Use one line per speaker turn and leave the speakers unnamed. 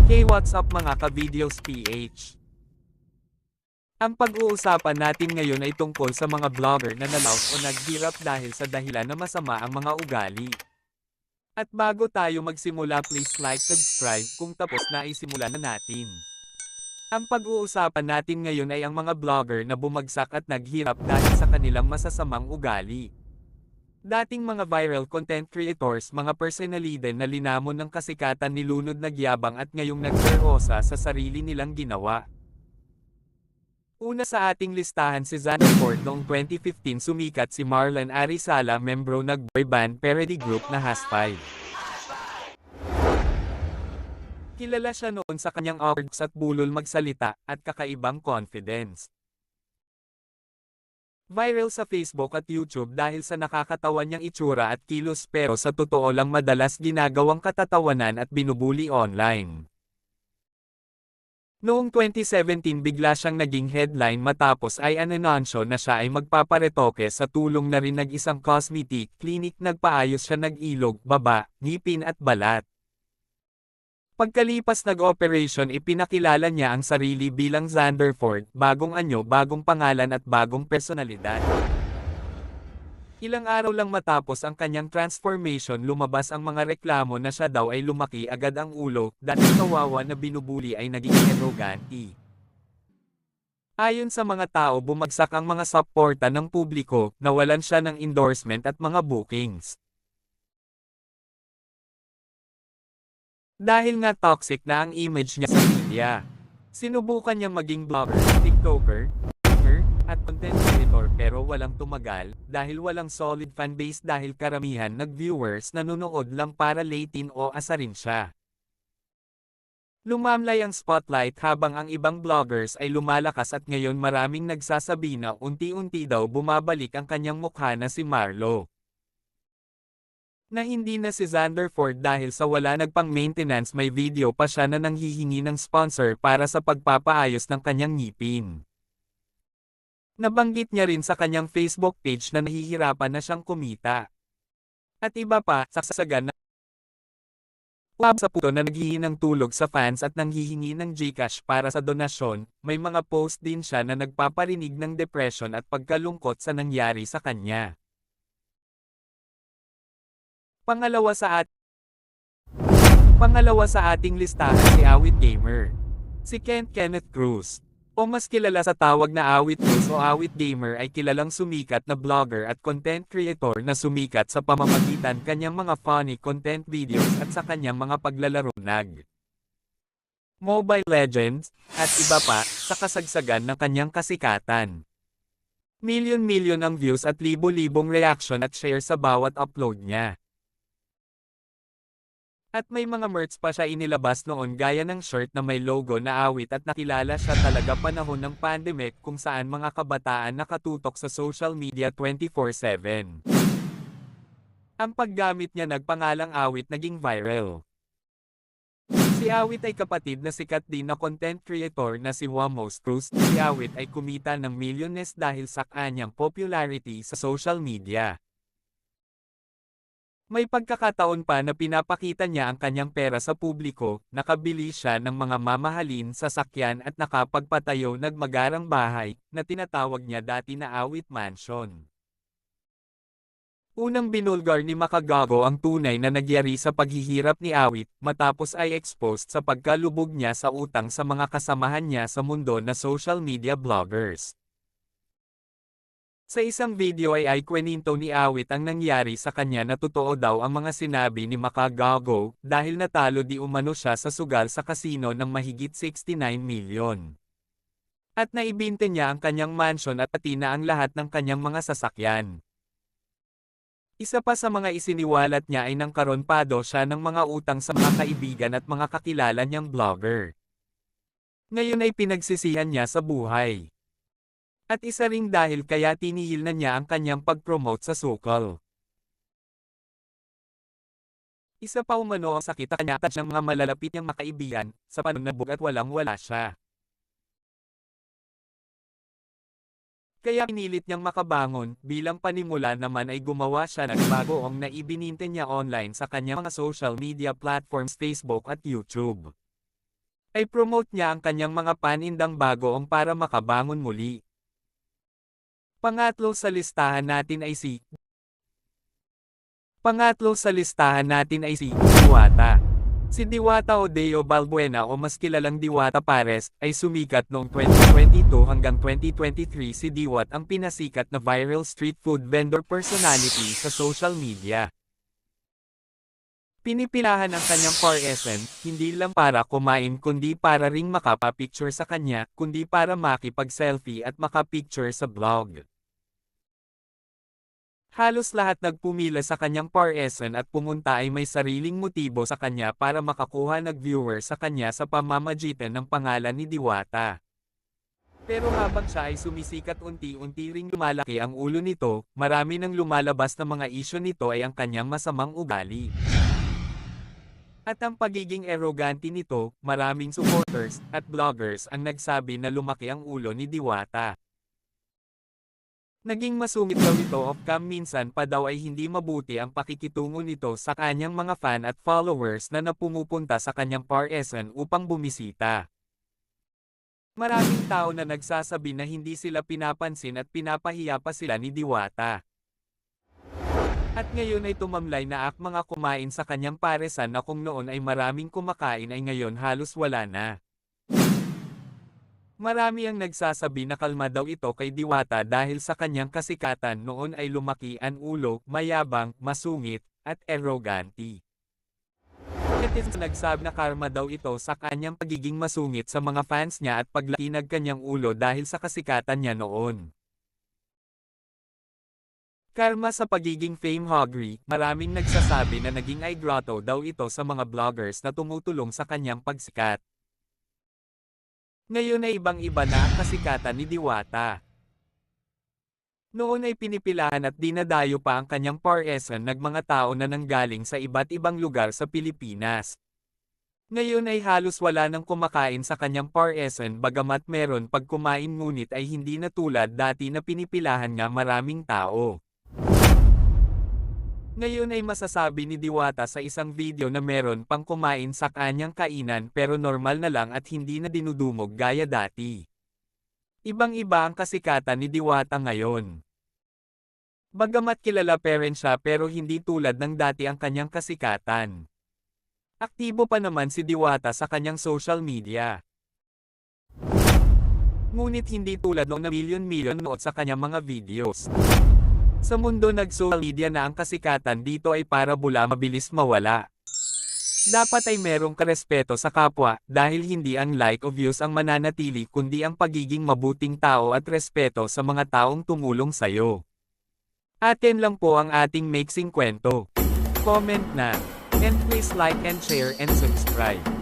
Hey, what's up mga ka-videos PH? Ang pag-uusapan natin ngayon ay tungkol sa mga vlogger na nalaos o naghirap dahil sa dahilan na masama ang mga ugali. At bago tayo magsimula, please like, subscribe kung tapos na isimula na natin. Ang pag-uusapan natin ngayon ay ang mga vlogger na bumagsak at naghirap dahil sa kanilang masasamang ugali. Dating mga viral content creators, mga personalidad na linamon ng kasikatan, nilunod, nagyabang at ngayong nagseryosa sa sarili nilang ginawa. Una sa ating listahan si Xander Ford. Noong 2015 sumikat si Marlon Arizala, membro ng boy band parody group na Has5. Kilala siya noon sa kanyang awkward at bulol magsalita at kakaibang confidence. Viral sa Facebook at YouTube dahil sa nakakatawan niyang itsura at kilos, pero sa totoo lang madalas ginagawang katatawanan at binubuli online. Noong 2017 bigla siyang naging headline matapos ay anansyo na siya ay magpaparetoke sa tulong na rin ng isang cosmetic clinic. Nagpaayos siya ng ilog, baba, ngipin at balat. Pagkalipas nag-operation, ipinakilala niya ang sarili bilang Xander Ford, bagong anyo, bagong pangalan at bagong personalidad. Ilang araw lang matapos ang kanyang transformation, lumabas ang mga reklamo na siya daw ay lumaki agad ang ulo, dahil kawawa na binubuli ay naging arrogante. Ayon sa mga tao, bumagsak ang mga suporta ng publiko, nawalan siya ng endorsement at mga bookings. Dahil nga toxic na ang image niya sa media. Sinubukan niya maging blogger, TikToker, at content creator, pero walang tumagal, dahil walang solid fanbase, dahil karamihan nag-viewers nanonood lang para latin o asarin siya. Lumamlay ang spotlight habang ang ibang vloggers ay lumalakas, at ngayon maraming nagsasabi na unti-unti daw bumabalik ang kanyang mukha na si Marlo. Na hindi na si Xander Ford dahil sa wala nagpang-maintenance. May video pa siya na nanghihingi ng sponsor para sa pagpapaayos ng kanyang ngipin. Nabanggit niya rin sa kanyang Facebook page na nahihirapan na siyang kumita. At iba pa, saksagan na sa puto na naghihingi ng tulog sa fans at nanghihingi ng GCash para sa donasyon. May mga post din siya na nagpaparinig ng depression at pagkalungkot sa nangyari sa kanya. Pangalawa sa ating listahan si Awit Gamer. Si Kenneth Cruz, o mas kilala sa tawag na Awit Cruz o Awit Gamer, ay kilalang sumikat na vlogger at content creator na sumikat sa pamamagitan kanyang mga funny content videos at sa kanyang mga paglalaro ng Mobile Legends, at iba pa, sa kasagsagan ng kanyang kasikatan. Milyon-milyon ang views at libo-libong reaction at share sa bawat upload niya. At may mga merch pa siya inilabas noon, gaya ng shirt na may logo na Awit, at nakilala siya talaga panahon ng pandemic kung saan mga kabataan nakatutok sa social media 24/7. Ang paggamit niya nagpangalang Awit naging viral. Si Awit ay kapatid na sikat din na content creator na si Wamos Cruz. Si Awit ay kumita ng milyones dahil sa kanyang popularity sa social media. May pagkakataon pa na pinapakita niya ang kanyang pera sa publiko, nakabili siya ng mga mamahalin sasakyan at nakapagpatayo ng magarang bahay, na tinatawag niya dati na Awit Mansion. Unang binulgar ni Makagago ang tunay na nagyari sa paghihirap ni Awit, matapos ay exposed sa pagkalubog niya sa utang sa mga kasamahan niya sa mundo na social media bloggers. Sa isang video ay kweninto ni Awit ang nangyari sa kanya na totoo daw ang mga sinabi ni Makagago, dahil natalo di umano siya sa sugal sa casino ng mahigit 69 milyon. At naibinte niya ang kanyang mansion at pati na ang lahat ng kanyang mga sasakyan. Isa pa sa mga isiniwalat niya ay nang karonpado siya ng mga utang sa mga kaibigan at mga kakilala niyang vlogger. Ngayon ay pinagsisihan niya sa buhay. At isa ring dahil kaya tinihil na niya ang kanyang pag-promote sa sukal. Isa pa umano ang sakit sa kanya ng mga malalapit niyang makaibigan, sa panunabog at walang-wala siya. Kaya pinilit niyang makabangon, bilang panimula naman ay gumawa siya ng bagoong na ibininte niya online sa kanyang mga social media platforms Facebook at YouTube. ay promote niya ang kanyang mga panindang bagoong para makabangon muli. Pangatlo sa listahan natin ay si Diwata. Si Diwata Oddeo Balbuena o mas kilalang Diwata Pares ay sumikat noong 2022 hanggang 2023. Si Diwat ang pinasikat na viral street food vendor personality sa social media. Pinipilahan ang kanyang paresan, hindi lang para kumain kundi para ring makapapicture sa kanya, kundi para makipag-selfie at makapicture sa vlog. Halos lahat nagpumila sa kanyang paresan at pumunta ay may sariling motibo sa kanya para makakuha viewer sa kanya sa pamamagitan ng pangalan ni Diwata. Pero habang siya ay sumisikat, unti-unti ring lumalaki ang ulo nito, marami nang lumalabas na mga isyu nito ay ang kanyang masamang ugali. At ang pagiging arrogante nito, maraming supporters at bloggers ang nagsabi na lumaki ang ulo ni Diwata. Naging masungit daw ito off-cam, minsan pa daw ay hindi mabuti ang pakikitungo nito sa kanyang mga fan at followers na pumupunta sa kanyang paresan upang bumisita. Maraming tao na nagsasabi na hindi sila pinapansin at pinapahiya pa sila ni Diwata. At ngayon ay tumamlay na mga kumain sa kanyang paresan na kung noon ay maraming kumakain ay ngayon halos wala na. Marami ang nagsasabi na kalma daw ito kay Diwata dahil sa kanyang kasikatan noon ay lumaki ang ulo, mayabang, masungit, at arrogante. Netizens nagsabi na karma daw ito sa kanyang pagiging masungit sa mga fans niya at paglaki ng kanyang ulo dahil sa kasikatan niya noon. Karma sa pagiging fame-hungry, maraming nagsasabi na naging eyedrotto daw ito sa mga vloggers na tumutulong sa kanyang pagsikat. Ngayon ay ibang-iba na ang kasikatan ni Diwata. Noon ay pinipilahan at dinadayo pa ang kanyang paresan ng mga tao na nanggaling sa iba't ibang lugar sa Pilipinas. Ngayon ay halos wala nang kumakain sa kanyang paresan, bagamat meron pag kumain, ngunit ay hindi na tulad dati na pinipilahan nga maraming tao. Ngayon ay masasabi ni Diwata sa isang video na meron pang kumain sa kanyang kainan pero normal na lang at hindi na dinudumog gaya dati. Ibang-iba ang kasikatan ni Diwata ngayon. Bagamat kilala pa rin siya pero hindi tulad ng dati ang kanyang kasikatan. Aktibo pa naman si Diwata sa kanyang social media. Ngunit hindi tulad noong na milyon-milyon nood sa kanyang mga videos. Sa mundo nag-social media na ang kasikatan dito ay para bula mabilis mawala. Dapat ay merong karespeto sa kapwa, dahil hindi ang like o views ang mananatili kundi ang pagiging mabuting tao at respeto sa mga taong tumulong sayo. Atin lang po ang ating maiksing kwento. Comment na. And please like and share and subscribe.